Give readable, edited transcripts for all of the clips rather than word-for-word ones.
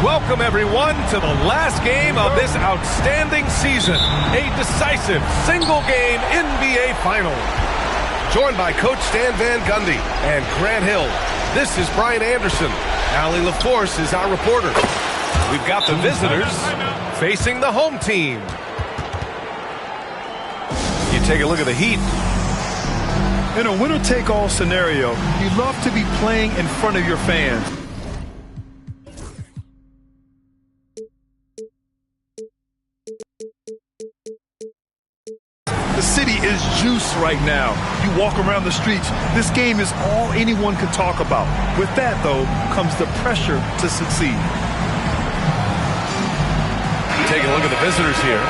Welcome, everyone, to the last game of this outstanding season. A decisive single-game NBA Final. Joined by Coach Stan Van Gundy and Grant Hill. This is Brian Anderson. Allie LaForce is our reporter. We've got the visitors facing the home team. You take a look at the Heat. In a winner-take-all scenario, you love to be playing in front of your fans. The city is juice right now. You walk around the streets, this game is all anyone can talk about. With that, though, comes the pressure to succeed. Taking a look at the visitors here.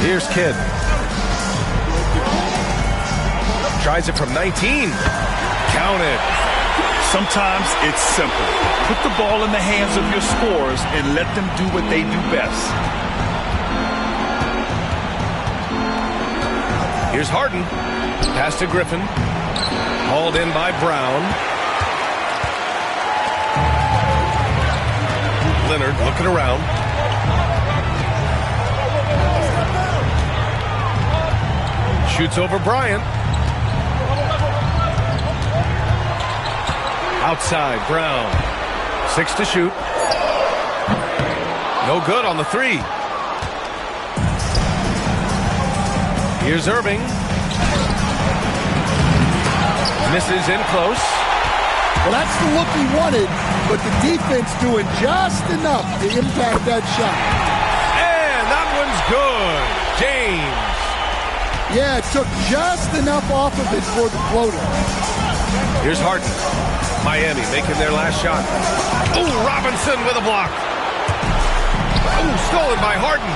Here's Kidd. Tries it from 19. Counted. Sometimes it's simple. Put the ball in the hands of your scorers and let them do what they do best. Here's Harden. Pass to Griffin. Hauled in by Brown. Leonard looking around. Shoots over Bryant. Outside, Brown. 6 to shoot. No good on the 3. Here's Irving. Misses in close. Well, that's the look he wanted, but the defense doing just enough to impact that shot. And that one's good. James. Yeah, it took just enough off of it for the floater. Here's Harden. Miami making their last shot. Oh, Robinson with a block. Oh, stolen by Harden.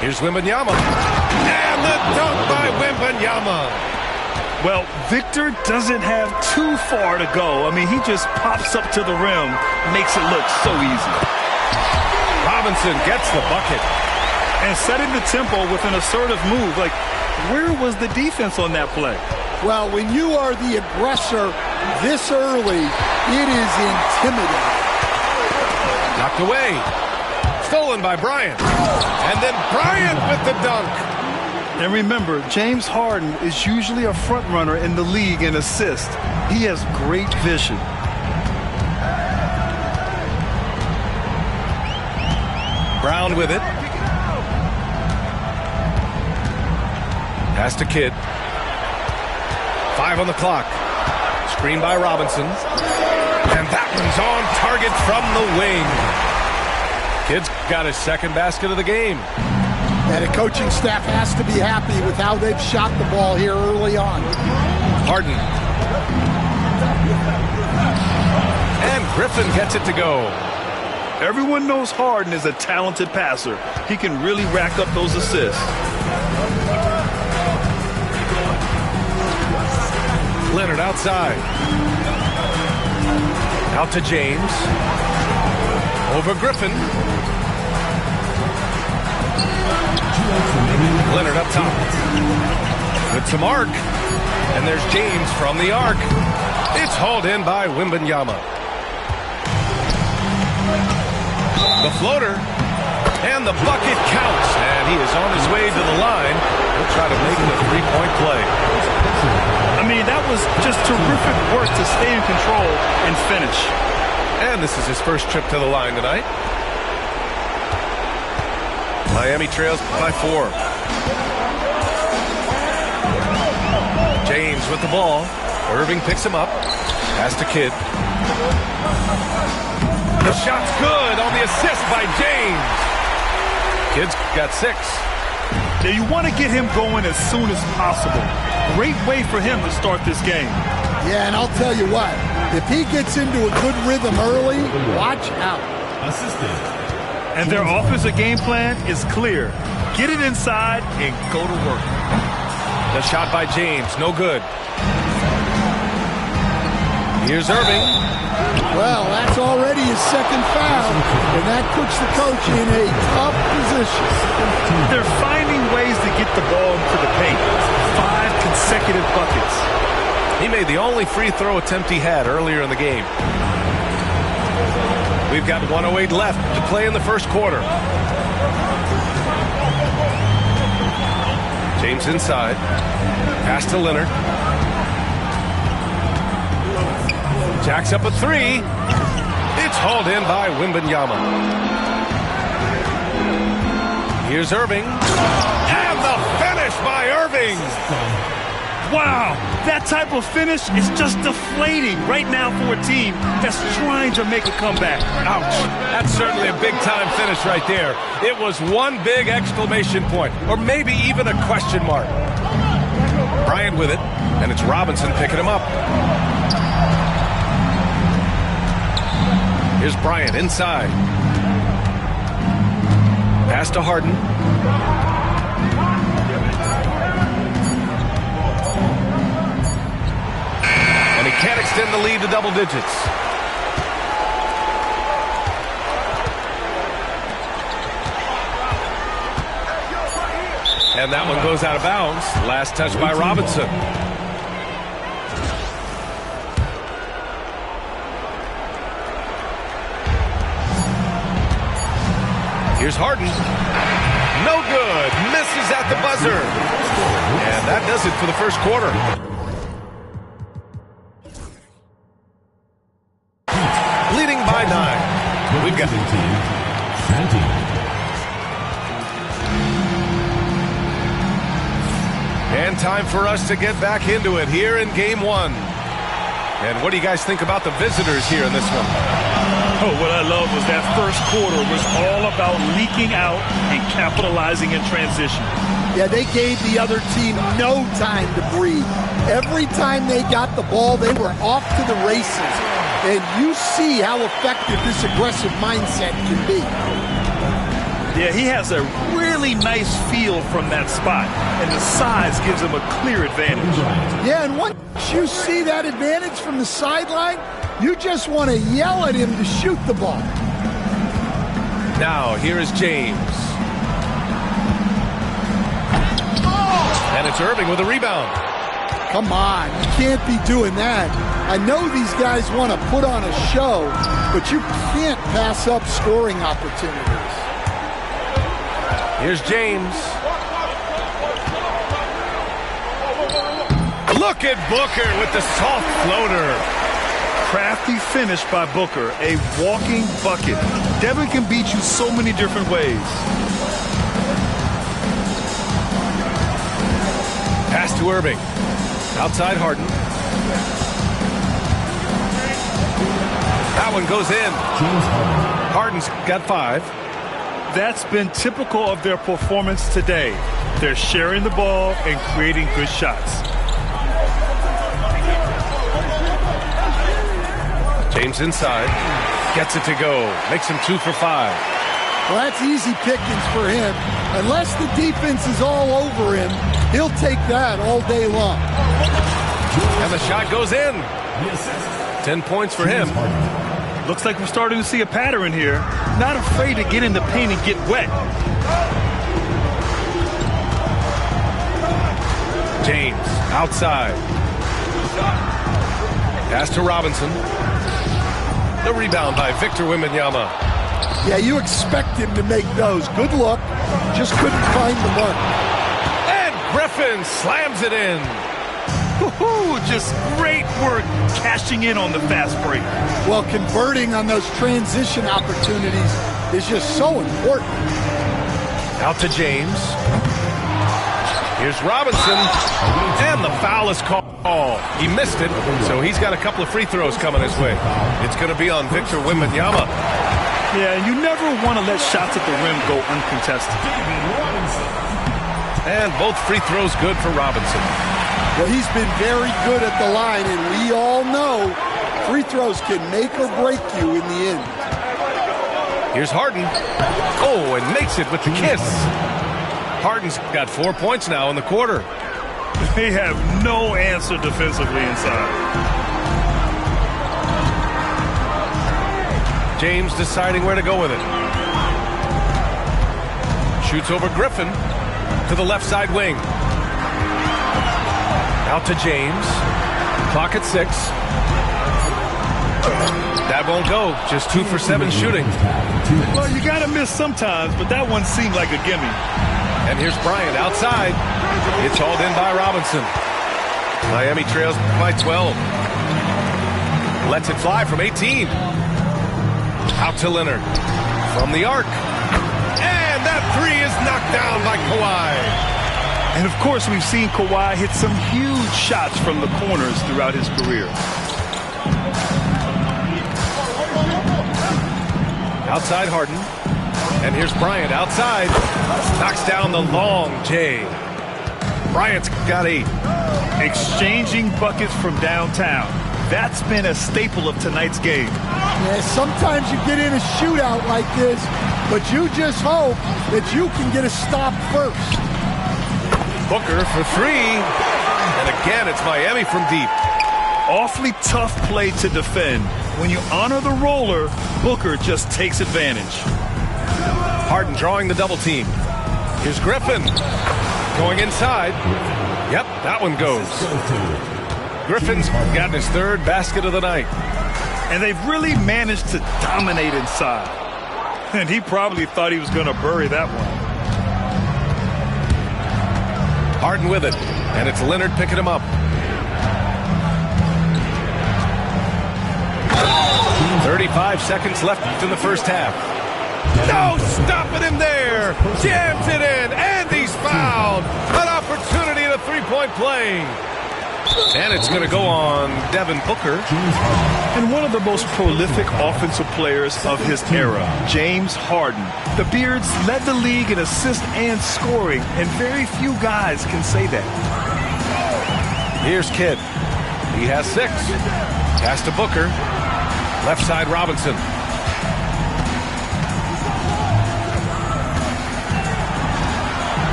Here's Wembanyama. And the dunk by Wembanyama. Well, Victor doesn't have too far to go. I mean, he just pops up to the rim, makes it look so easy. Robinson gets the bucket. And setting the tempo with an assertive move. Like, where was the defense on that play? Well, when you are the aggressor this early, it is intimidating. Knocked away. Stolen by Bryant. And then Bryant with the dunk. And remember, James Harden is usually a front runner in the league in assists. He has great vision. Brown with it. Pass to Kidd. 5 on the clock. Screen by Robinson. And that one's on target from the wing. Kidd's got his second basket of the game. And the coaching staff has to be happy with how they've shot the ball here early on. Harden. And Griffin gets it to go. Everyone knows Harden is a talented passer. He can really rack up those assists. Leonard outside. Out to James. Over Griffin. Leonard up top. With some arc. And there's James from the arc. It's hauled in by Wembanyama. The floater. And the bucket counts. And he is on his way to the line. He'll try to make the three-point play. I mean, that was just terrific work to stay in control and finish. And this is his first trip to the line tonight. Miami trails by 4. James with the ball. Irving picks him up. Pass to Kidd. The shot's good on the assist by James. Kidd's got 6. Now, you want to get him going as soon as possible. Great way for him to start this game. Yeah, and I'll tell you what, if he gets into a good rhythm early, watch out. And their offensive game plan is clear. Get it inside and go to work. The shot by James, no good. Here's Irving. Well, that's already his second foul, and that puts the coach in a tough position. They're finding ways to get the ball into the paint. 5 consecutive buckets. He made the only free throw attempt he had earlier in the game. We've got 1:08 left to play in the first quarter. James inside. Pass to Leonard. Jacks up a three. It's hauled in by Wembanyama. Here's Irving. And the finish by Irving. Wow, that type of finish is just deflating right now for a team that's trying to make a comeback. Ouch. That's certainly a big-time finish right there. It was one big exclamation point, or maybe even a question mark. Bryant with it, and it's Robinson picking him up. Here's Bryant inside. Pass to Harden. And he can't extend the lead to double digits. And that one goes out of bounds. Last touch by Robinson. Here's Harden. No good. Misses at the buzzer. And that does it for the first quarter. Leading by 9. We've got... And time for us to get back into it here in Game 1. And what do you guys think about the visitors here in this one? Oh, what I love was that first quarter was all about leaking out and capitalizing in transition. Yeah, they gave the other team no time to breathe. Every time they got the ball, they were off to the races. And you see how effective this aggressive mindset can be. Yeah, he has a really nice feel from that spot, and the size gives him a clear advantage. Yeah, and once you see that advantage from the sideline, you just want to yell at him to shoot the ball. Now, here is James. And it's Irving with a rebound. Come on, you can't be doing that. I know these guys want to put on a show, but you can't pass up scoring opportunities. Here's James. Look at Booker with the soft floater. Crafty finish by Booker, a walking bucket. Devin can beat you so many different ways. Pass to Irving. Outside Harden. That one goes in. Harden's got 5. That's been typical of their performance today. They're sharing the ball and creating good shots. James inside. Gets it to go. Makes him 2 for 5. Well, that's easy pickings for him. Unless the defense is all over him, he'll take that all day long. And the shot goes in. 10 points for him. Looks like we're starting to see a pattern here. Not afraid to get in the paint and get wet. James outside. Pass to Robinson. The rebound by Victor Wembanyama. Yeah, you expect him to make those. Good look. Just couldn't find the mark. And Griffin slams it in. Woohoo! Just great work cashing in on the fast break. Well, converting on those transition opportunities is just so important. Out to James. Here's Robinson. And the foul is called. He missed it, so he's got a couple of free throws coming his way. It's going to be on Victor Wembanyama. Yeah, you never want to let shots at the rim go uncontested. And both free throws good for Robinson. Well, he's been very good at the line, and we all know free throws can make or break you in the end. Here's Harden. Oh, and makes it with the kiss. Harden's got 4 points now in the quarter. They have no answer defensively inside. James deciding where to go with it. Shoots over Griffin to the left side wing. Out to James. Clock at 6. That won't go. Just 2 for 7 shooting. Well, you got to miss sometimes, but that one seemed like a gimme. And here's Bryant outside. It's hauled in by Robinson. Miami trails by 12. Lets it fly from 18. Out to Leonard. From the arc. And that three is knocked down by Kawhi. And, of course, we've seen Kawhi hit some huge shots from the corners throughout his career. Outside Harden. And here's Bryant outside. Knocks down the long J. Bryant's got 8. Exchanging buckets from downtown. That's been a staple of tonight's game. Yeah, sometimes you get in a shootout like this, but you just hope that you can get a stop first. Booker for 3. And again, it's Miami from deep. Awfully tough play to defend. When you honor the roller, Booker just takes advantage. Harden drawing the double team. Here's Griffin. Going inside. Yep, that one goes. Griffin's gotten his 3rd basket of the night. And they've really managed to dominate inside. And he probably thought he was going to bury that one. Harden with it. And it's Leonard picking him up. 35 seconds left in the first half. No stopping him there. Jams it in. And he's fouled. An opportunity at a three-point play. And it's going to go on Devin Booker. And one of the most prolific offensive players of his era, James Harden. The Beards led the league in assists and scoring, and very few guys can say that. Here's Kidd. He has 6. Pass to Booker. Left side Robinson.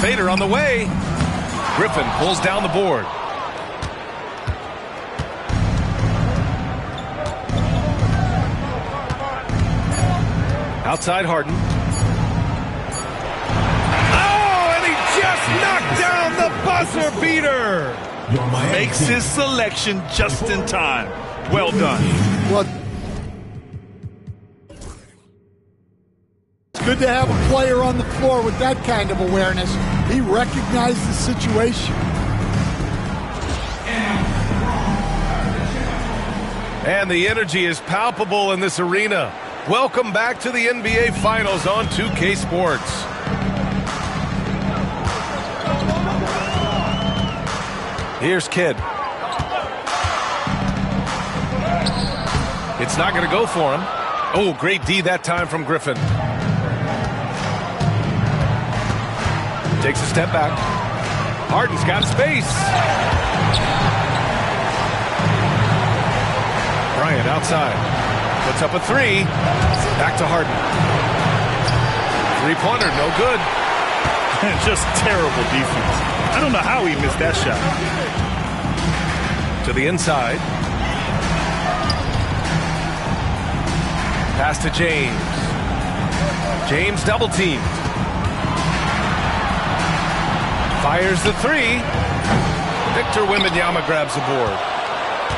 Fader on the way. Griffin pulls down the board. Outside Harden. Oh, and he just knocked down the buzzer beater. Makes his selection just in time. Well done. Well, it's good to have a player on the floor with that kind of awareness. He recognized the situation. And the energy is palpable in this arena. Welcome back to the NBA Finals on 2K Sports. Here's Kidd. It's not going to go for him. Oh, great D that time from Griffin. Takes a step back. Harden's got space. Bryant outside. Puts up a 3. Back to Harden. 3-pointer, no good. Just terrible defense. I don't know how he missed that shot. To the inside. Pass to James. James double teamed. Fires the 3. Victor Wembanyama grabs the board.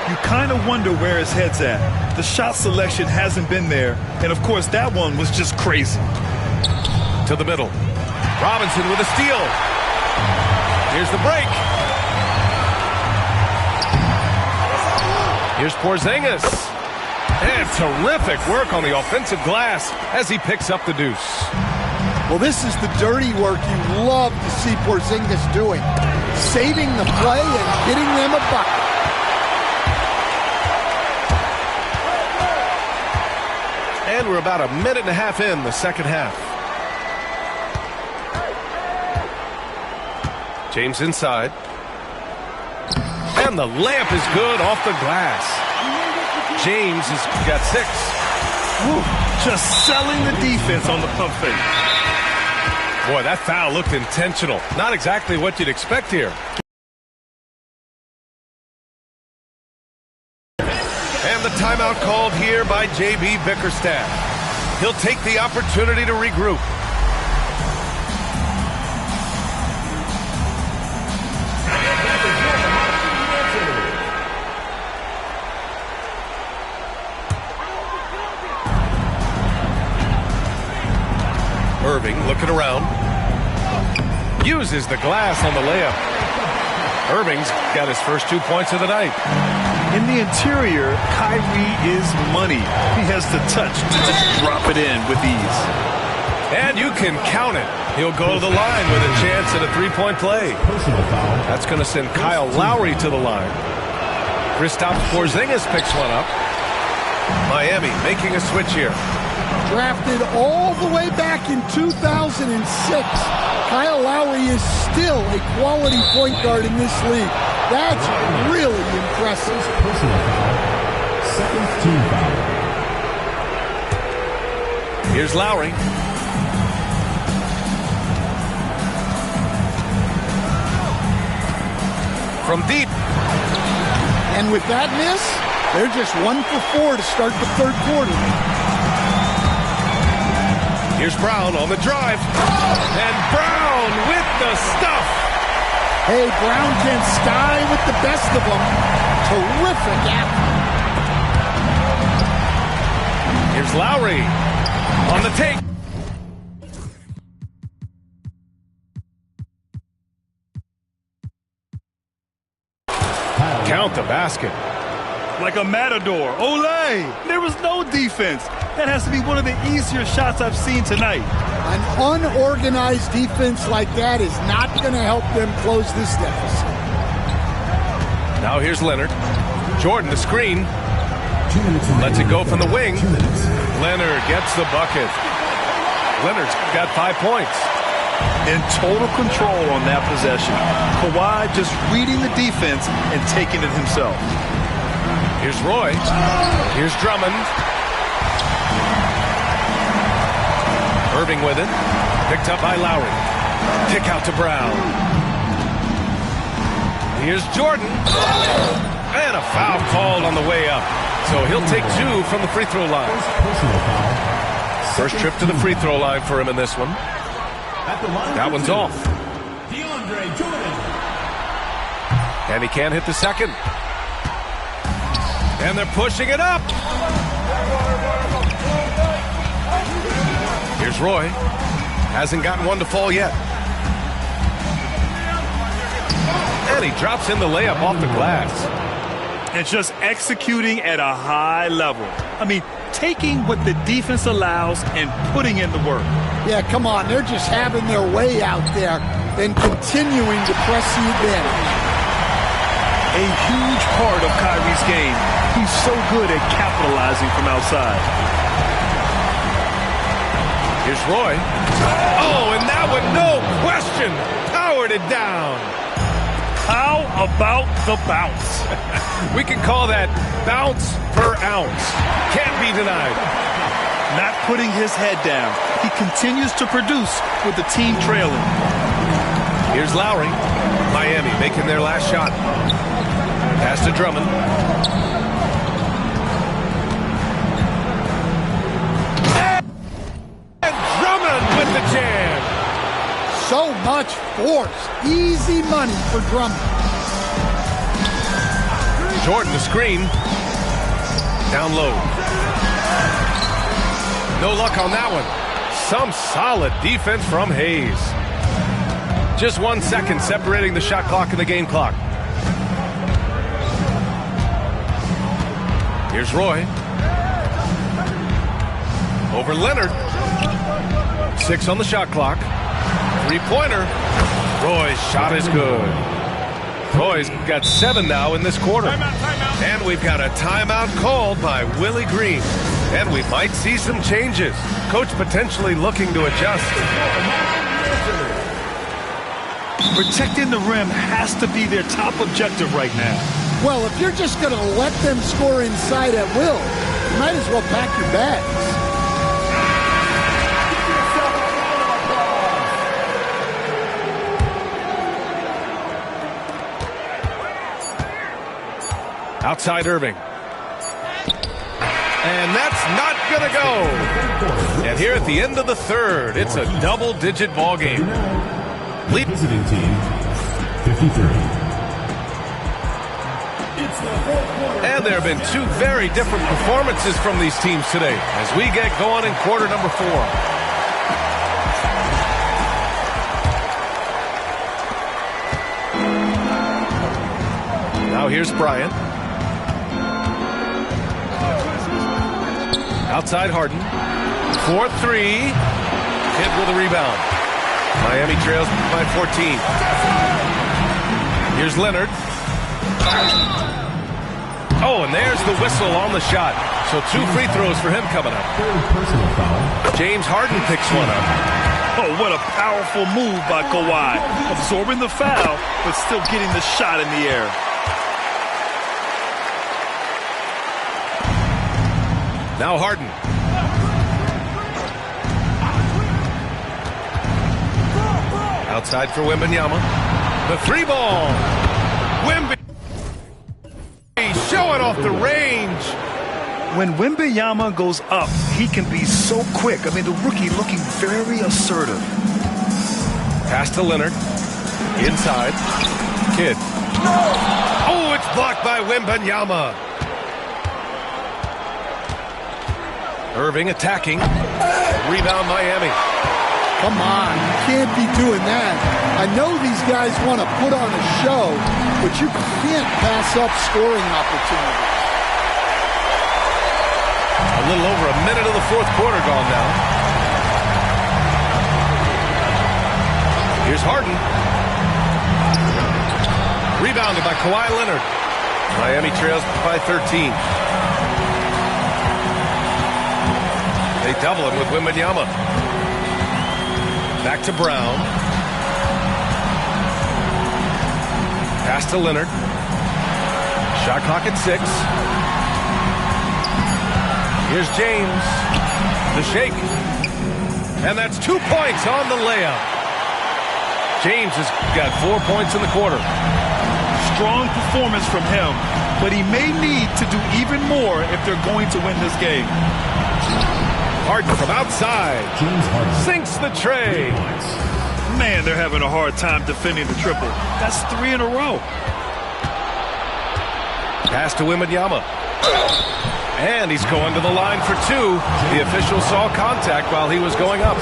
You kind of wonder where his head's at. The shot selection hasn't been there. And, of course, that one was just crazy. To the middle. Robinson with a steal. Here's the break. Here's Porzingis. And terrific work on the offensive glass as he picks up the deuce. Well, this is the dirty work you love to see Porzingis doing. Saving the play and getting them a bucket. And we're about a minute and a half in the second half. James inside. And the layup is good off the glass. James has got 6. Woo, just selling the defense on the pump fake. Boy, that foul looked intentional. Not exactly what you'd expect here. And the timeout called here by J.B. Bickerstaff. He'll take the opportunity to regroup. Irving looking around. Uses the glass on the layup. Irving's got his first 2 points of the night. In the interior, Kyrie is money. He has the touch to just drop it in with ease. And you can count it. He'll go to the line with a chance at a three-point play. That's going to send Kyle Lowry to the line. Kristaps Porzingis picks one up. Miami making a switch here. Drafted all the way back in 2006, Kyle Lowry is still a quality point guard in this league. That's really impressive. Personal foul. Second team foul. Here's Lowry. From deep. And with that miss, they're just 1 for 4 to start the third quarter. Here's Brown on the drive. And Brown with the stuff. Hey, Brown can sky with the best of them. Terrific athlete. Here's Lowry on the take. Count the basket. Like a matador. Olay! There was no defense. That has to be one of the easier shots I've seen tonight. An unorganized defense like that is not going to help them close this deficit. Now here's Leonard. Jordan, the screen. Lets it go from the wing. Leonard gets the bucket. Leonard's got 5 points. In total control on that possession. Kawhi just reading the defense and taking it himself. Here's Roy. Here's Drummond. Irving with it. Picked up by Lowry. Kick out to Brown. Here's Jordan. And a foul called on the way up. So he'll take 2 from the free throw line. First trip to the free throw line for him in this one. That one's off. And he can't hit the second. And they're pushing it up. Here's Roy. Hasn't gotten one to fall yet. And he drops in the layup off the glass. And just executing at a high level. I mean, taking what the defense allows and putting in the work. Yeah, come on. They're just having their way out there and continuing to press the advantage. A huge part of Kyrie's game. He's so good at capitalizing from outside. Here's Roy. Oh, and that one, no question, powered it down. How about the bounce? We can call that bounce per ounce. Can't be denied. Not putting his head down. He continues to produce with the team trailing. Here's Lowry. Miami making their last shot. Pass to Drummond. And Drummond with the jam. So much force. Easy money for Drummond. Jordan the screen. Down low. No luck on that one. Some solid defense from Hayes. Just 1 second separating the shot clock and the game clock. Here's Roy. Over Leonard. 6 on the shot clock. Three-pointer. Roy's shot is good. Roy's got 7 now in this quarter. Timeout. And we've got a timeout called by Willie Green. And we might see some changes. Coach potentially looking to adjust. Protecting the rim has to be their top objective right now. Well, if you're just going to let them score inside at will, you might as well pack your bags. Outside Irving. And that's not going to go. And here at the end of the third, it's a double-digit ball game. Visiting team, 53. And there have been 2 very different performances from these teams today as we get going in quarter number 4. Now here's Bryant. Outside Harden. 4-3. Kidd with a rebound. Miami trails by 14. Here's Leonard. Oh, and there's the whistle on the shot. So 2 free throws for him coming up. Personal foul. James Harden picks one up. Oh, what a powerful move by Kawhi. Absorbing the foul, but still getting the shot in the air. Now Harden. Outside for Wembanyama. The 3-ball. Wemby showing off the range. When Wembanyama goes up, he can be so quick. I mean, the rookie looking very assertive. Pass to Leonard. Inside. Kidd. Oh, it's blocked by Wembanyama. Irving attacking. Rebound Miami. Come on, you can't be doing that. I know these guys want to put on a show, but you can't pass up scoring opportunities. A little over a minute of the fourth quarter gone now. Here's Harden. Rebounded by Kawhi Leonard. Miami trails by 13. They double him with Wembanyama. Back to Brown. Pass to Leonard. Shot clock at 6. Here's James. The shake. And that's 2 points on the layup. James has got 4 points in the quarter. Strong performance from him, but he may need to do even more if they're going to win this game. Harden from outside. James Harden. Sinks the tray. Man, they're having a hard time defending the triple. That's 3 in a row. Pass to Wembanyama. And he's going to the line for 2. The official saw contact while he was going up.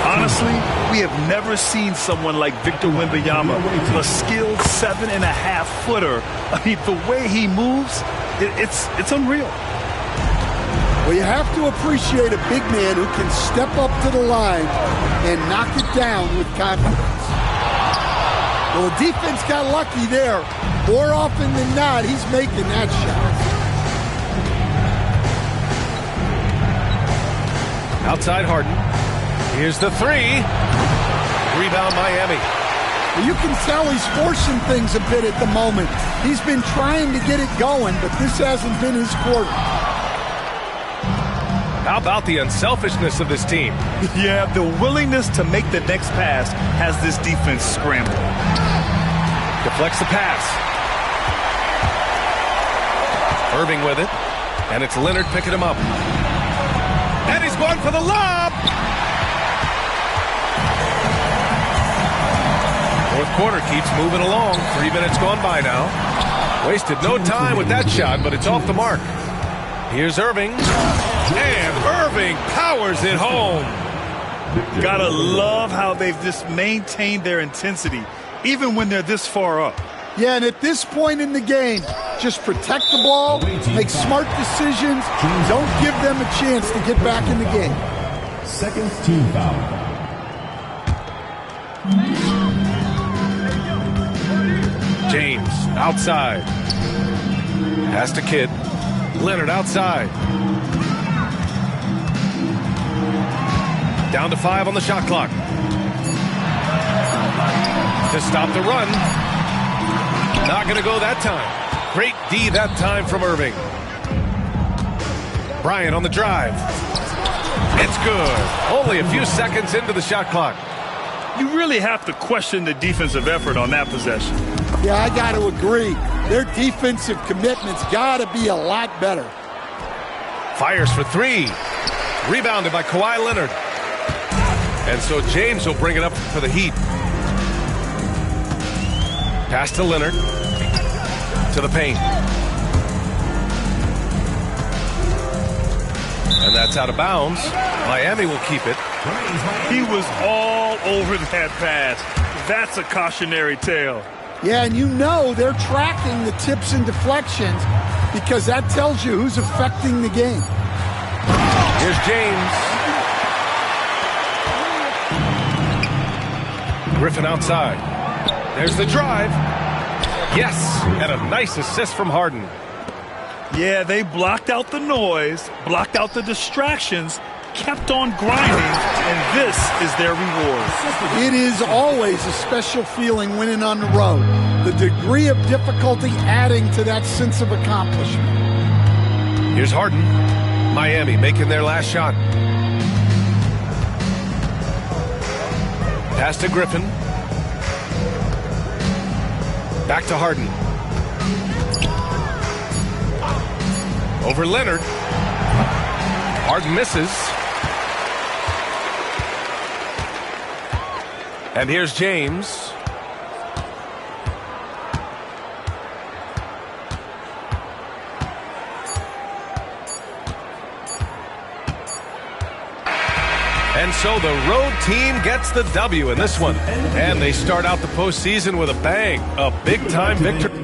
Honestly, we have never seen someone like Victor Wembanyama, a skilled 7.5-footer. I mean, the way he moves, it's unreal. Well, you have to appreciate a big man who can step up to the line and knock it down with confidence. Well, the defense got lucky there. More often than not, he's making that shot. Outside Harden. Here's the 3. Rebound Miami. Well, you can tell he's forcing things a bit at the moment. He's been trying to get it going, but this hasn't been his quarter. How about the unselfishness of this team? Yeah, the willingness to make the next pass has this defense scrambled. Deflects the pass. Irving with it. And it's Leonard picking him up. And he's going for the lob! Fourth quarter keeps moving along. 3 minutes gone by now. Wasted no time with that shot, but it's off the mark. Here's Irving. And Irving powers it home. Gotta love how they've just maintained their intensity, even when they're this far up. Yeah, and at this point in the game, just protect the ball, make smart decisions, don't give them a chance to get back in the game. Second team foul. James outside. Pass to Kidd. Leonard outside. Down to 5 on the shot clock. To stop the run. Not going to go that time. Great D that time from Irving. Bryant on the drive. It's good. Only a few seconds into the shot clock. You really have to question the defensive effort on that possession. Yeah, I got to agree. Their defensive commitment's got to be a lot better. Fires for 3. Rebounded by Kawhi Leonard. And so James will bring it up for the Heat. Pass to Leonard. To the paint. And that's out of bounds. Miami will keep it. He was all over that pass. That's a cautionary tale. Yeah, and you know they're tracking the tips and deflections because that tells you who's affecting the game. Here's James. Griffin outside. There's the drive. Yes, and a nice assist from Harden. Yeah, they blocked out the noise, blocked out the distractions, kept on grinding, and this is their reward. It is always a special feeling winning on the road. The degree of difficulty adding to that sense of accomplishment. Here's Harden. Miami making their last shot. Pass to Griffin. Back to Harden. Over Leonard. Harden misses. And here's James. And so the road team gets the W in this one. And they start out the postseason with a bang. A big-time victory.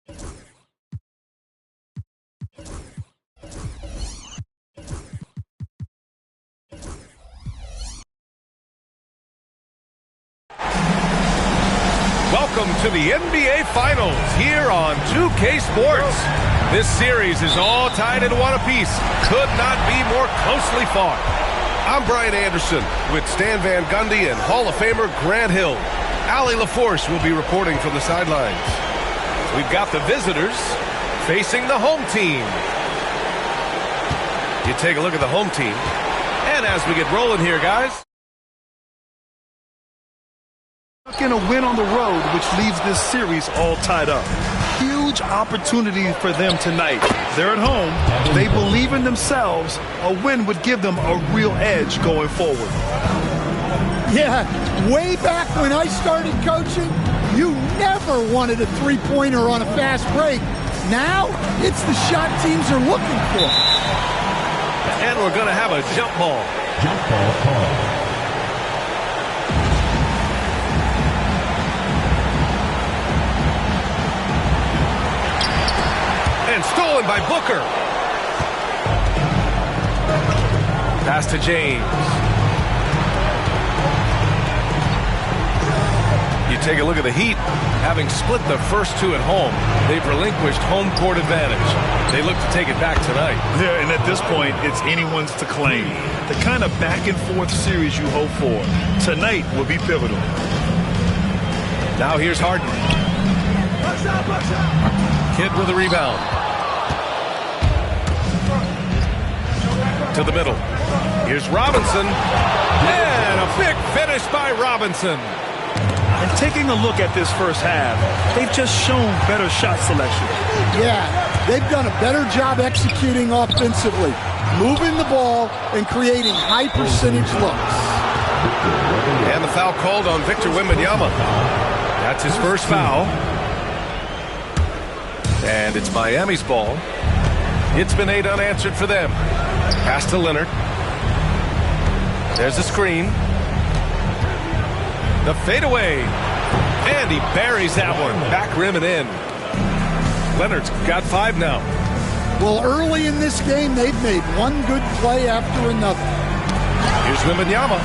Welcome to the NBA Finals here on 2K Sports. This series is all tied into one apiece. Could not be more closely fought. I'm Brian Anderson with Stan Van Gundy and Hall of Famer Grant Hill. Allie LaForce will be reporting from the sidelines. We've got the visitors facing the home team. You take a look at the home team. And as we get rolling here, guys. In a win on the road, which leaves this series all tied up. Huge opportunity for them tonight. They're at home. They believe in themselves. A win would give them a real edge going forward. Yeah, way back when I started coaching, you never wanted a three-pointer on a fast break. Now, it's the shot teams are looking for. And we're going to have a jump ball. Jump ball call. And stolen by Booker. Pass to James. You take a look at the Heat. Having split the first two at home, they've relinquished home court advantage. They look to take it back tonight. Yeah, and at this point, it's anyone's to claim. The kind of back-and-forth series you hope for. Tonight will be pivotal. Now here's Harden. Kidd with a rebound. To the middle. Here's Robinson. And a big finish by Robinson. And taking a look at this first half, they've just shown better shot selection. Yeah, they've done a better job executing offensively, moving the ball and creating high-percentage looks. And the foul called on Victor Wembanyama. That's his first foul. And it's Miami's ball. It's been 8 unanswered for them. Pass to Leonard. There's a screen. The fadeaway. And he buries that one. Back rim and in. Leonard's got 5 now. Well, early in this game, they've made one good play after another. Here's Wembanyama.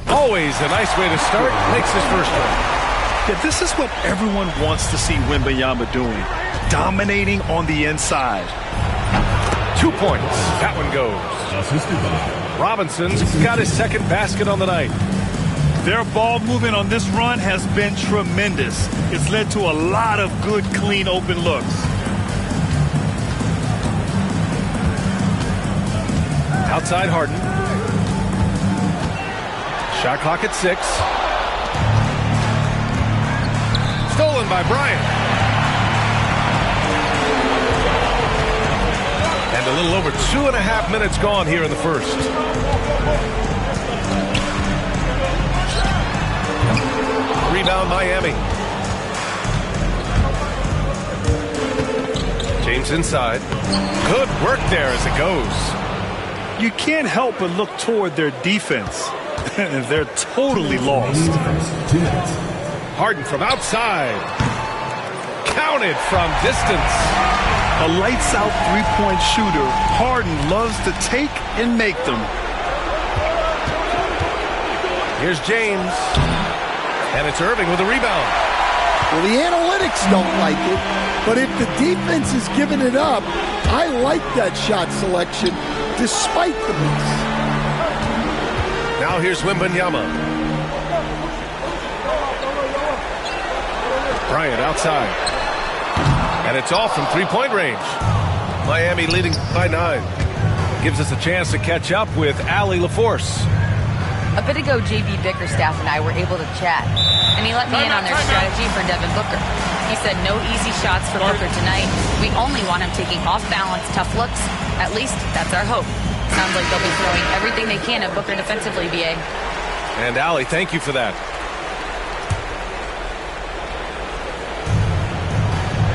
Always a nice way to start. Makes his first one. Yeah, this is what everyone wants to see Wembanyama doing. Dominating on the inside. 2 points. That one goes. Assisted by Robinson's got his second basket on the night. Their ball movement on this run has been tremendous. It's led to a lot of good, clean, open looks. Outside Harden. Shot clock at 6. Stolen by Bryant. And a little over 2.5 minutes gone here in the first. Rebound Miami. James inside. Good work there as it goes. You can't help but look toward their defense. They're totally lost. Harden from outside. Counted from distance. A lights-out three-point shooter, Harden loves to take and make them. Here's James. And it's Irving with a rebound. Well, the analytics don't like it, but if the defense is giving it up, I like that shot selection despite the miss. Now here's Wembanyama. Bryant outside. And it's off from three-point range. Miami leading by 9. Gives us a chance to catch up with Allie LaForce. A bit ago, J.B. Bickerstaff and I were able to chat, and he let me in on their strategy for Devin Booker. He said no easy shots for Booker tonight. We only want him taking off-balance, tough looks. At least, that's our hope. Sounds like they'll be throwing everything they can at Booker defensively, B.A. And Allie, thank you for that.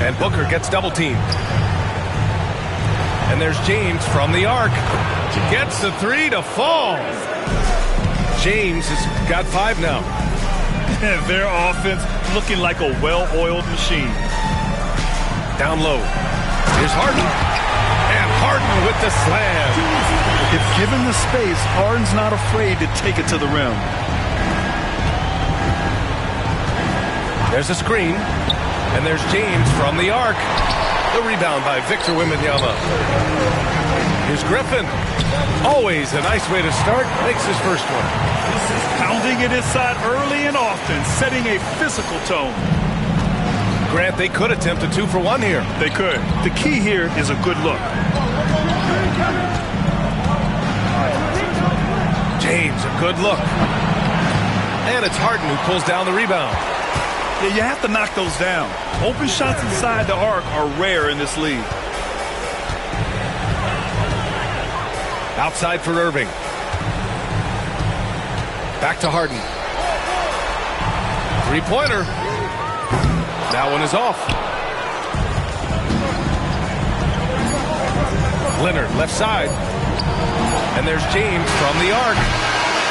And Booker gets double-teamed. And there's James from the arc. Gets the 3 to fall. James has got 5 now. And their offense looking like a well-oiled machine. Down low. Here's Harden. And Harden with the slam. If given the space, Harden's not afraid to take it to the rim. There's a screen. And there's James from the arc. The rebound by Victor Wembanyama. Here's Griffin. Always a nice way to start. Makes his first one. Pounding it inside early and often, setting a physical tone. Grant, they could attempt a 2 for 1 here. They could. The key here is a good look. James, a good look. And it's Harden who pulls down the rebound. Yeah, you have to knock those down. Open shots inside the arc are rare in this league. Outside for Irving. Back to Harden. Three-pointer. That one is off. Leonard, left side. And there's James from the arc.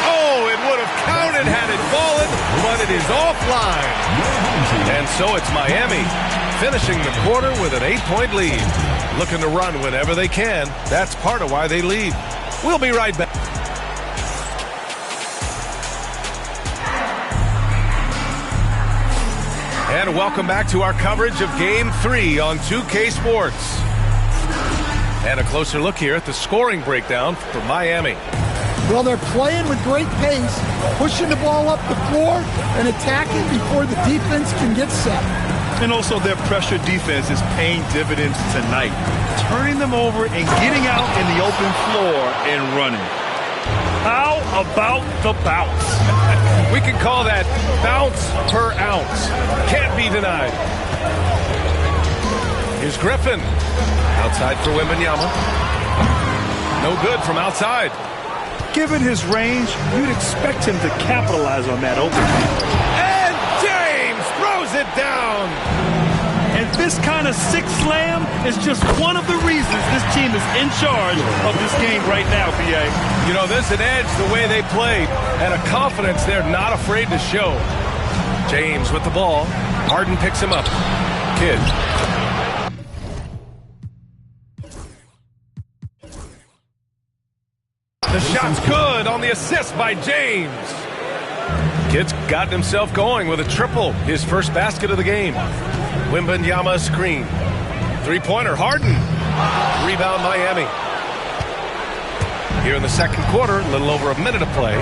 Oh, it would have counted had it fallen, but it is offline. And so it's Miami finishing the quarter with an 8-point lead. Looking to run whenever they can. That's part of why they lead. We'll be right back. And welcome back to our coverage of Game 3 on 2K Sports. And a closer look here at the scoring breakdown for Miami. Well, they're playing with great pace, pushing the ball up the floor and attacking before the defense can get set. And also their pressure defense is paying dividends tonight, turning them over and getting out in the open floor and running. How about the bounce? We can call that bounce per ounce. Can't be denied. Here's Griffin. Outside for Wembanyama. No good from outside. Given his range, you'd expect him to capitalize on that opening. And James throws it down. And this kind of sick slam is just one of the reasons this team is in charge of this game right now, BA. You know, there's an edge the way they played and a confidence they're not afraid to show. James with the ball. Harden picks him up. Kidd. The shot's good on the assist by James. Kidd's gotten himself going with a triple, his first basket of the game. Wembanyama screen. Three-pointer, Harden. Rebound, Miami. Here in the second quarter, a little over a minute of play.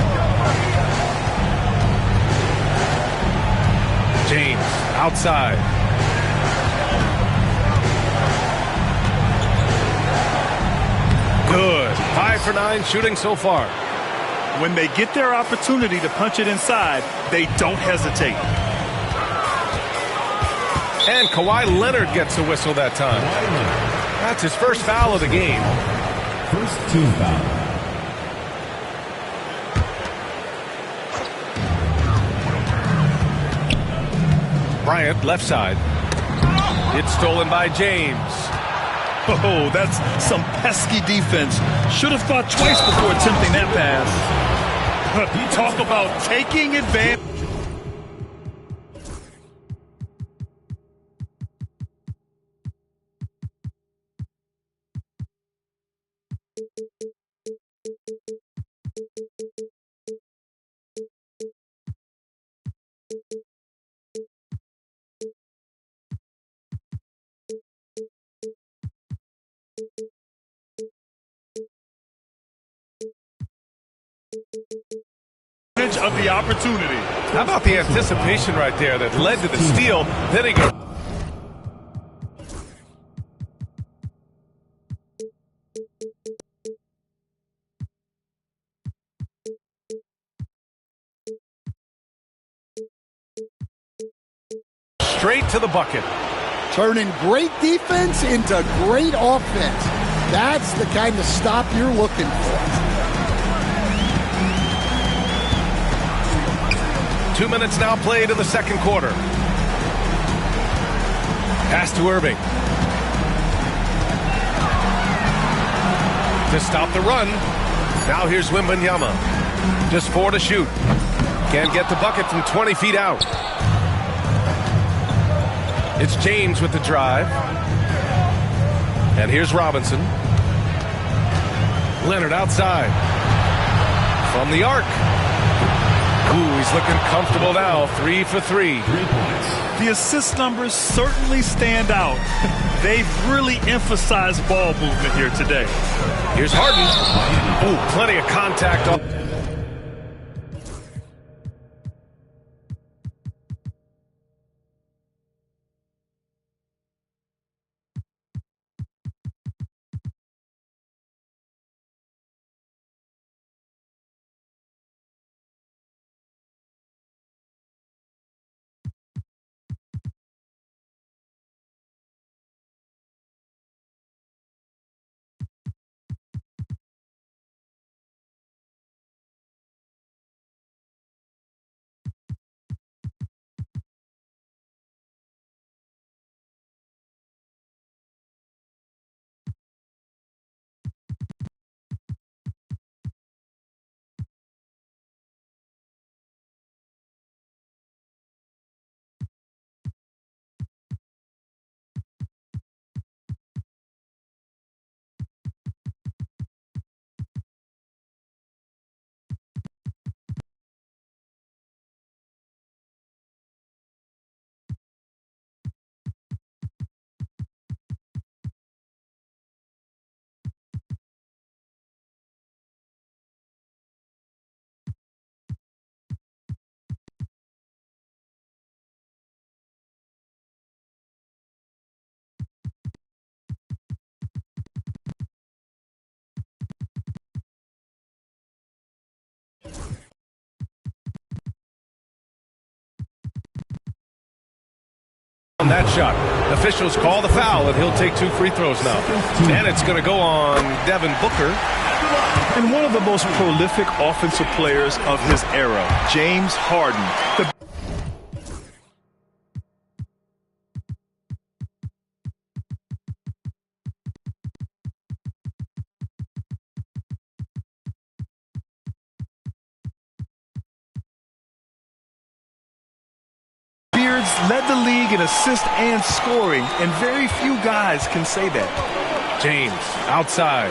James, outside. Good. 5 for 9 shooting so far. When they get their opportunity to punch it inside, they don't hesitate. And Kawhi Leonard gets a whistle that time. That's his first foul of the game. First team foul. Bryant, left side. It's stolen by James. Oh, that's some pesky defense. Should have thought twice before attempting that pass. You talk about taking advantage. Of the opportunity. How about the anticipation right there that led to the steal? Then he goes. Straight to the bucket. Turning great defense into great offense. That's the kind of stop you're looking for. 2 minutes now played in the second quarter. Pass to Irving. To stop the run. Now here's Wembanyama. Just 4 to shoot. Can't get the bucket from 20 feet out. It's James with the drive. And here's Robinson. Leonard outside. From the arc. Ooh, he's looking comfortable now. 3 for 3. 3 points. The assist numbers certainly stand out. They've really emphasized ball movement here today. Here's Harden. Ooh, plenty of contact on. On that shot. Officials call the foul, and he'll take 2 free throws now. And it's going to go on Devin Booker. And one of the most prolific offensive players of his era, James Harden. Led the league in assists and scoring, and very few guys can say that. James outside.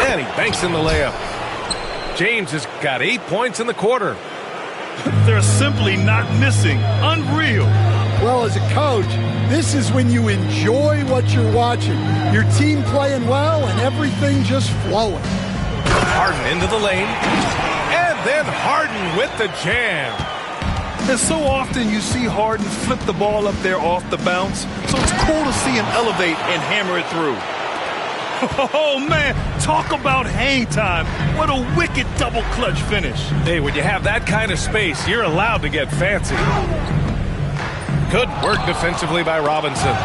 And he banks in the layup. James has got 8 points in the quarter. They're simply not missing. Unreal. Well, as a coach, this is when you enjoy what you're watching. Your team playing well and everything just flowing. Harden into the lane. And then Harden with the jam. And so often you see Harden flip the ball up there off the bounce. So it's cool to see him elevate and hammer it through. Oh, man, talk about hang time. What a wicked double clutch finish. Hey, when you have that kind of space, you're allowed to get fancy. Good work defensively by Robinson.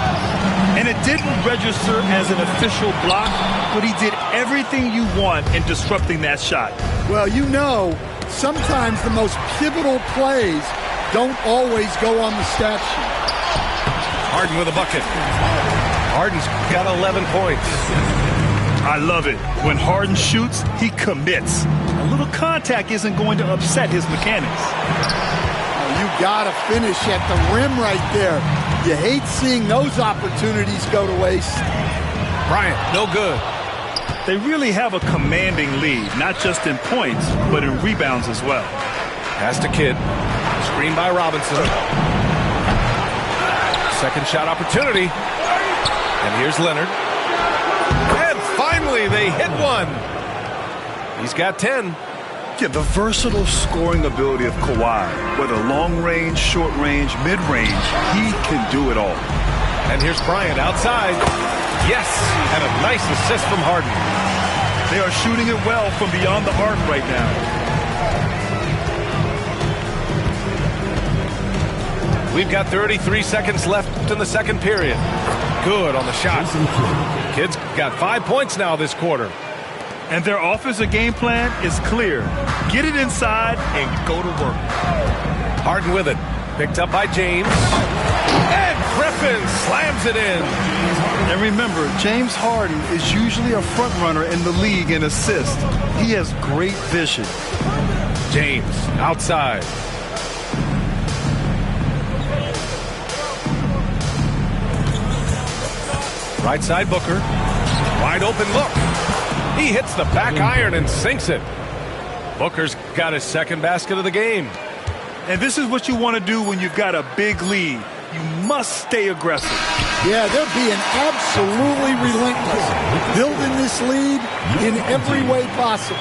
And it didn't register as an official block, but he did everything you want in disrupting that shot. Well, you know, sometimes the most pivotal plays don't always go on the stat sheet. Harden with a bucket. Harden's got 11 points. I love it. When Harden shoots, he commits. A little contact isn't going to upset his mechanics. You gotta finish at the rim right there. You hate seeing those opportunities go to waste. Bryant, no good. They really have a commanding lead, not just in points, but in rebounds as well. Pass to Kidd. Screen by Robinson. Second shot opportunity. And here's Leonard. And finally, they hit one. He's got 10. Yeah, the versatile scoring ability of Kawhi, whether long range, short range, mid range, he can do it all. And here's Bryant outside. Yes, and a nice assist from Harden. They are shooting it well from beyond the arc right now. We've got 33 seconds left in the second period. Good on the shot. Kids got 5 points now this quarter. And their offensive game plan is clear. Get it inside and go to work. Harden with it. Picked up by James. And Griffin slams it in. And remember, James Harden is usually a front runner in the league in assists. He has great vision. James outside. Right side Booker. Wide open look. He hits the back iron and sinks it. Booker's got his second basket of the game. And this is what you want to do when you've got a big lead. You must stay aggressive. Yeah, they're being absolutely relentless, building this lead in every way possible.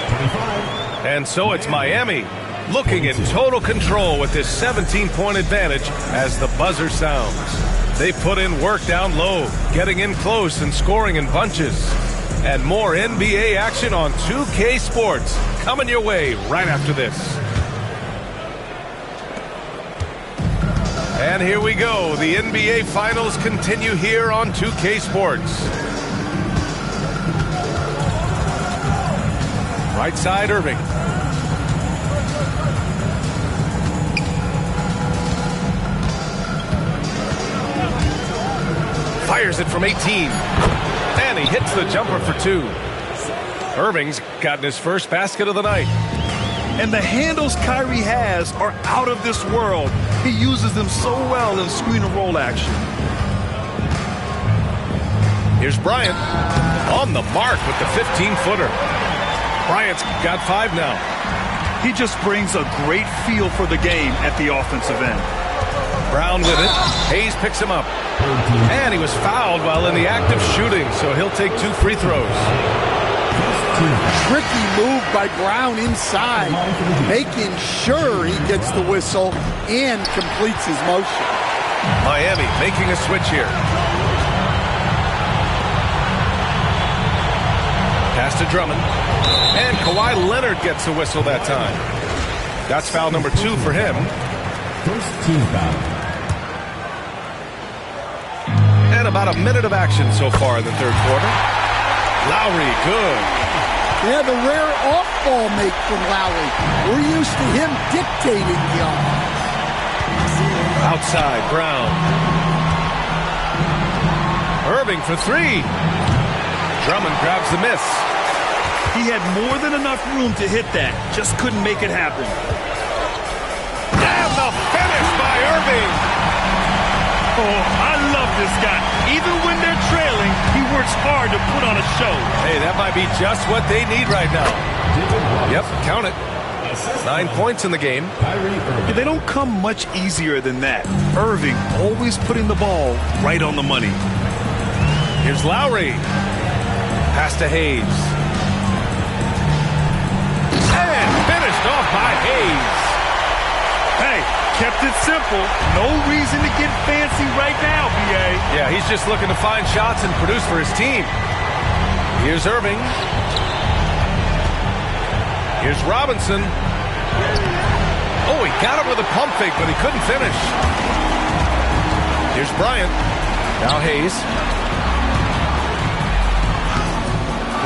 And so it's Miami looking in total control with this 17-point advantage as the buzzer sounds. They put in work down low, getting in close and scoring in bunches. And more NBA action on 2K Sports coming your way right after this. And here we go. The NBA Finals continue here on 2K Sports. Right side, Irving. Fires it from 18. And he hits the jumper for 2. Irving's gotten his first basket of the night. And the handles Kyrie has are out of this world. He uses them so well in screen and roll action. Here's Bryant on the mark with the 15-footer. Bryant's got 5 now. He just brings a great feel for the game at the offensive end. Brown with it. Hayes picks him up. And he was fouled while in the act of shooting, so he'll take 2 free throws. Tricky move by Brown inside, making sure he gets the whistle and completes his motion. Miami making a switch here. Pass to Drummond. And Kawhi Leonard gets a whistle that time. That's foul number 2 for him. First team foul. And about a minute of action so far in the third quarter. Lowry, good. Yeah, the rare off-ball make from Lowry. We're used to him dictating the offense. Outside, Brown. Irving for 3. Drummond grabs the miss. He had more than enough room to hit that, just couldn't make it happen. And the finish by Irving. Oh, I love this guy. Even when they're trailing, he works hard to put on a show. Hey, that might be just what they need right now. Yep, count it. 9 points in the game. They don't come much easier than that. Irving always putting the ball right on the money. Here's Lowry. Pass to Hayes. And finished off by Hayes. Hey, kept it simple. No reason to get fancy right now, B.A. Yeah, he's just looking to find shots and produce for his team. Here's Irving. Here's Robinson. Oh, he got him with a pump fake, but he couldn't finish. Here's Bryant. Now Hayes.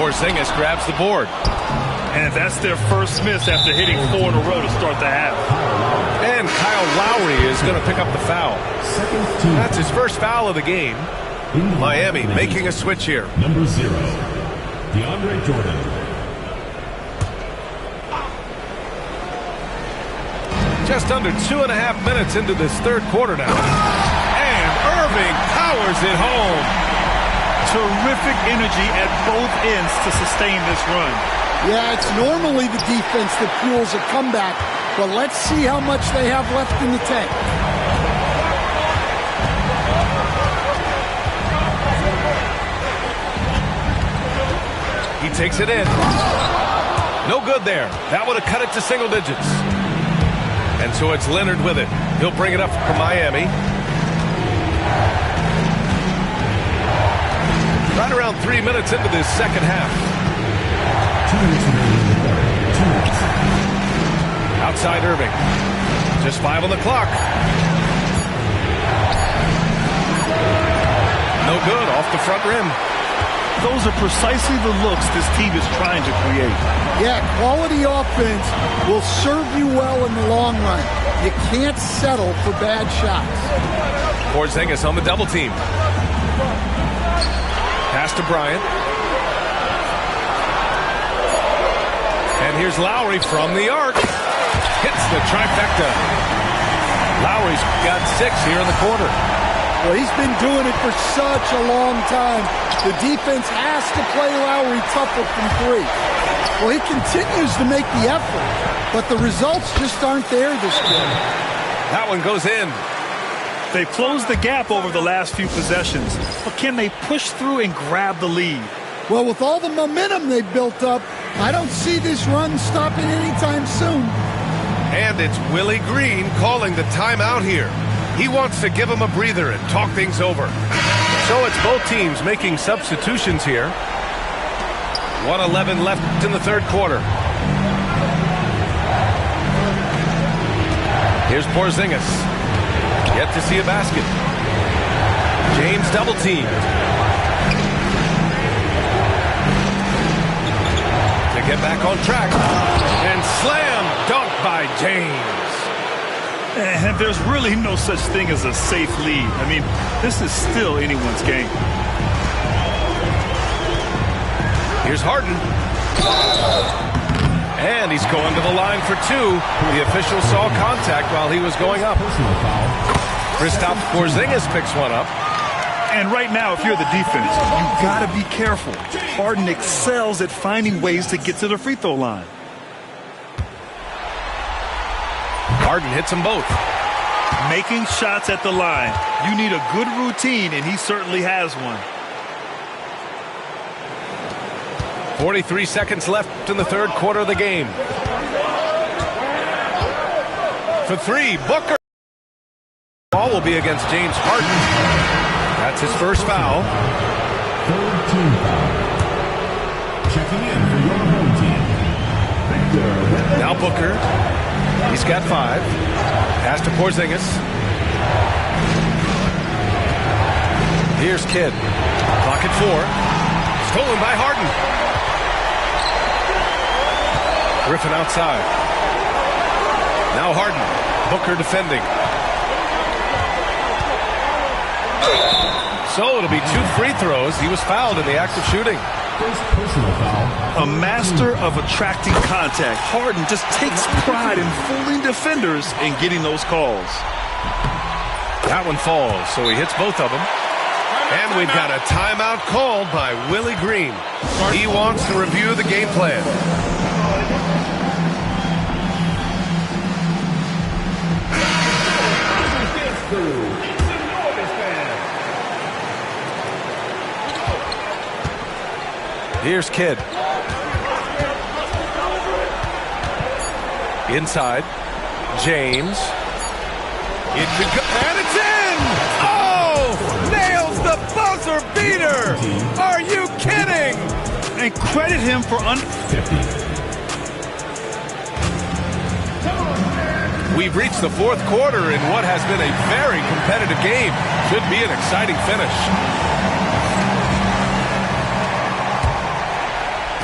Porzingis grabs the board. And that's their first miss after hitting 4 in a row to start the half. And Kyle Lowry is going to pick up the foul. That's his first foul of the game. Miami making a switch here. Number 0, DeAndre Jordan. Just under 2.5 minutes into this third quarter now. And Irving powers it home. Terrific energy at both ends to sustain this run. Yeah, it's normally the defense that fuels a comeback, but let's see how much they have left in the tank. He takes it in. No good there. That would have cut it to single digits. And so it's Leonard with it. He'll bring it up for Miami. Right around 3 minutes into this second half. 2 minutes remaining in the quarter. 2 minutes. Outside Irving. Just 5 on the clock. No good, off the front rim. Those are precisely the looks this team is trying to create. Yeah, quality offense will serve you well in the long run. You can't settle for bad shots. Porzingis on the double team. Pass to Bryant. And here's Lowry from the arc. Hits the trifecta. Lowry's got 6 here in the quarter. Well, he's been doing it for such a long time. The defense has to play Lowry tougher from three. Well, he continues to make the effort, but the results just aren't there this game. That one goes in. They've closed the gap over the last few possessions, but can they push through and grab the lead? Well, with all the momentum they've built up, I don't see this run stopping anytime soon. And it's Willie Green calling the timeout here. He wants to give him a breather and talk things over. So it's both teams making substitutions here. 1:11 left in the third quarter. Here's Porzingis. Yet to see a basket. James double teamed. To get back on track. And slam dunk by James. And there's really no such thing as a safe lead. I mean, this is still anyone's game. Here's Harden. And he's going to the line for two. The official saw contact while he was going up. Kristaps Porzingis picks one up. And right now, if you're the defense, you've got to be careful. Harden excels at finding ways to get to the free throw line. Harden hits them both. Making shots at the line. You need a good routine, and he certainly has one. 43 seconds left in the third quarter of the game. For three, Booker. Ball will be against James Harden. That's his first foul. Third team foul. Checking in for your home team. Victor. Now Booker. He's got five. Pass to Porzingis. Here's Kidd. Clock at 4. Stolen by Harden. Griffin outside. Now Harden. Booker defending. So it'll be 2 free throws. He was fouled in the act of shooting. First personal foul. A master of attracting contact. Harden just takes pride in fooling defenders and getting those calls. That one falls, so he hits both of them. And we've got a timeout called by Willie Green. He wants to review the game plan. Here's Kidd. Inside. James. It could go, and it's in! Oh! Nails the buzzer beater! Are you kidding? And credit him for 50. We've reached the fourth quarter in what has been a very competitive game. Should be an exciting finish.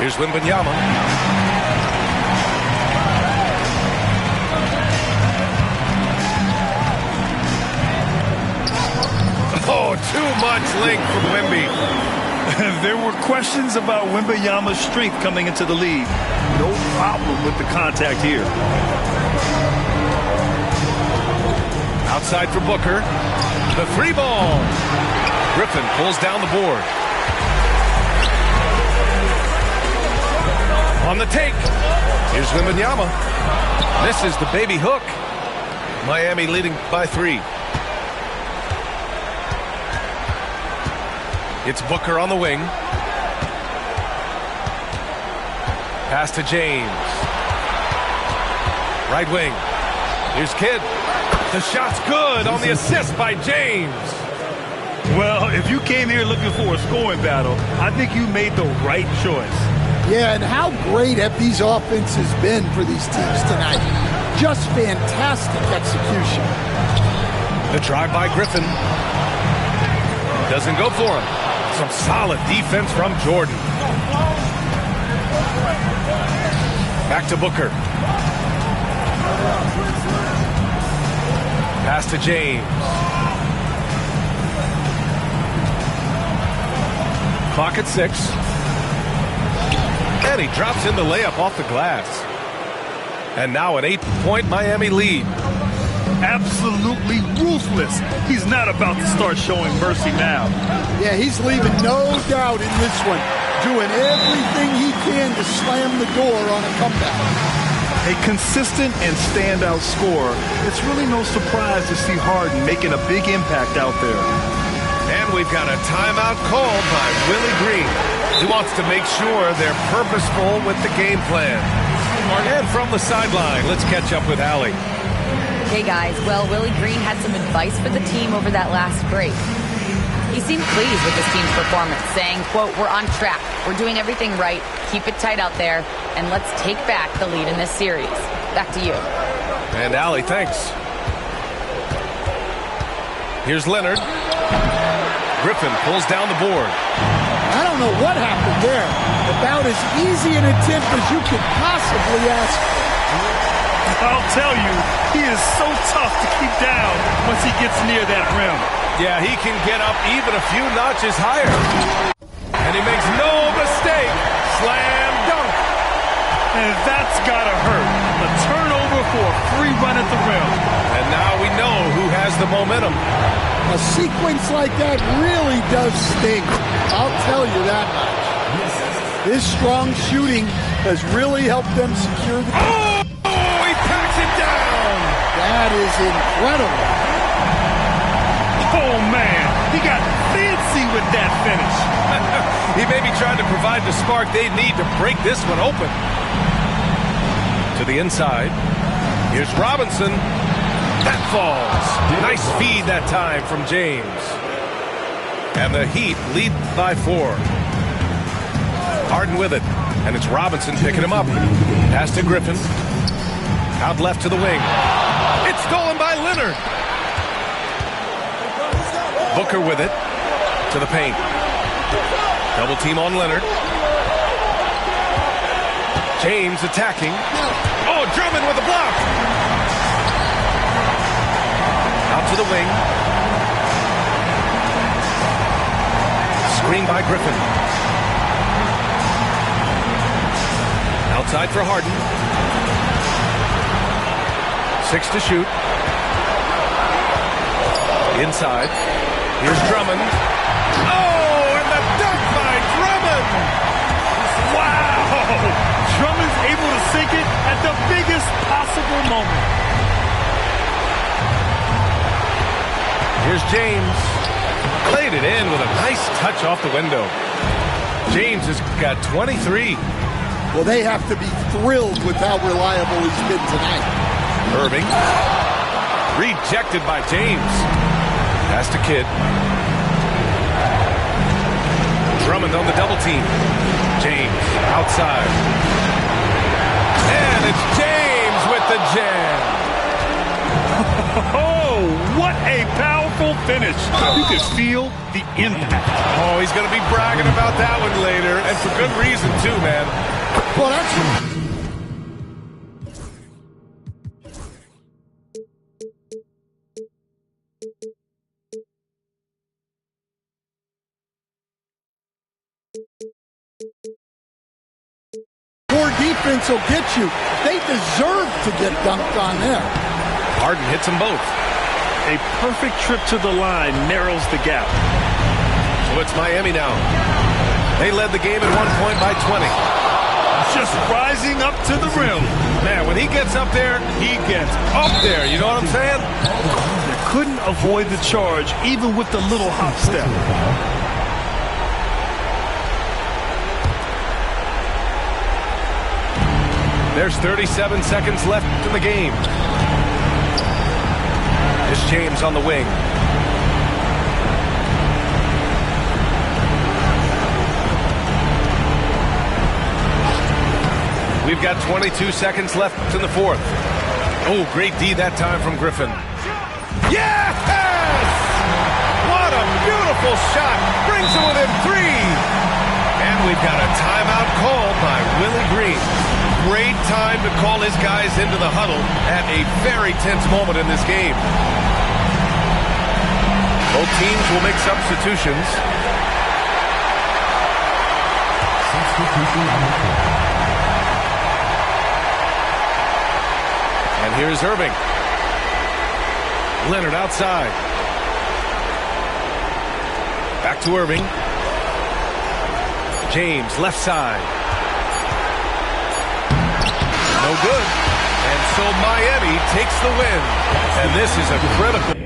Here's Wembanyama. Oh, too much length from Wemby. There were questions about Wembanyama's strength coming into the league. No problem with the contact here. Outside for Booker. The 3 ball. Griffin pulls down the board. On the take. Here's Wembanyama. Misses the baby hook. Miami leading by 3. It's Booker on the wing. Pass to James. Right wing. Here's Kidd. The shot's good on the assist by James. Well, if you came here looking for a scoring battle, I think you made the right choice. Yeah, and how great have these offenses been for these teams tonight? Just fantastic execution. The drive by Griffin. Doesn't go for him. Some solid defense from Jordan. Back to Booker. Pass to James. Clock at 6. And he drops in the layup off the glass. And now an 8-point Miami lead. Absolutely ruthless. He's not about to start showing mercy now. Yeah, he's leaving no doubt in this one. Doing everything he can to slam the door on a comeback. A consistent and standout scorer. It's really no surprise to see Harden making a big impact out there. And we've got a timeout called by Willie Green. He wants to make sure they're purposeful with the game plan. And from the sideline, let's catch up with Allie. Hey guys, well, Willie Green had some advice for the team over that last break. He seemed pleased with his team's performance, saying, quote, "We're on track. We're doing everything right. Keep it tight out there, and let's take back the lead in this series." Back to you. And Allie, thanks. Here's Leonard. Griffin pulls down the board. I don't know what happened there. About as easy an attempt as you could possibly ask. I'll tell you, he is so tough to keep down once he gets near that rim. Yeah, he can get up even a few notches higher. And he makes no mistake. Slam dunk. And that's gotta hurt. A turnover for a free run at the rim. And now we know who has the momentum. A sequence like that really does stink. I'll tell you that much. This strong shooting has really helped them secure the... Oh, he packs it down. That is incredible. Oh, man. He got fancy with that finish. He may be trying to provide the spark they need to break this one open. To the inside. Here's Robinson. That falls. Nice feed that time from James. And the Heat lead by 4. Harden with it. And it's Robinson picking him up. Pass to Griffin. Out left to the wing. It's stolen by Leonard. Booker with it. To the paint. Double team on Leonard. James attacking. Oh, Drummond with a block. Out to the wing. Screen by Griffin. Outside for Harden. 6 to shoot. Inside. Here's Drummond. Oh, and the dunk by Drummond. Wow! Drummond's able to sink it at the biggest possible moment. Here's James. Played it in with a nice touch off the window. James has got 23. Well, they have to be thrilled with how reliable he's been tonight. Irving. Rejected by James. Pass to Kidd. Drummond on the double team. James outside. And it's James with the jam. Oh, what a powerful finish. You can feel the impact. Oh, he's going to be bragging about that one later, and for good reason, too, man. Well, that's... Poor defense will get you. They deserve to get dunked on there. Harden hits them both. A perfect trip to the line narrows the gap. So it's Miami now. They led the game at 1 point by 20. Just rising up to the rim. Man, when he gets up there, he gets up there. You know what I'm saying? They couldn't avoid the charge, even with the little hop step. There's 37 seconds left in the game. Here's James on the wing. We've got 22 seconds left in the fourth. Oh, great D that time from Griffin. Yes! What a beautiful shot. Brings it within 3. And we've got a timeout called by Willie Green. Great time to call his guys into the huddle at a very tense moment in this game. Both teams will make substitutions. And here's Irving. Leonard outside. Back to Irving. James left side. No good. And so Miami takes the win. And this is a critical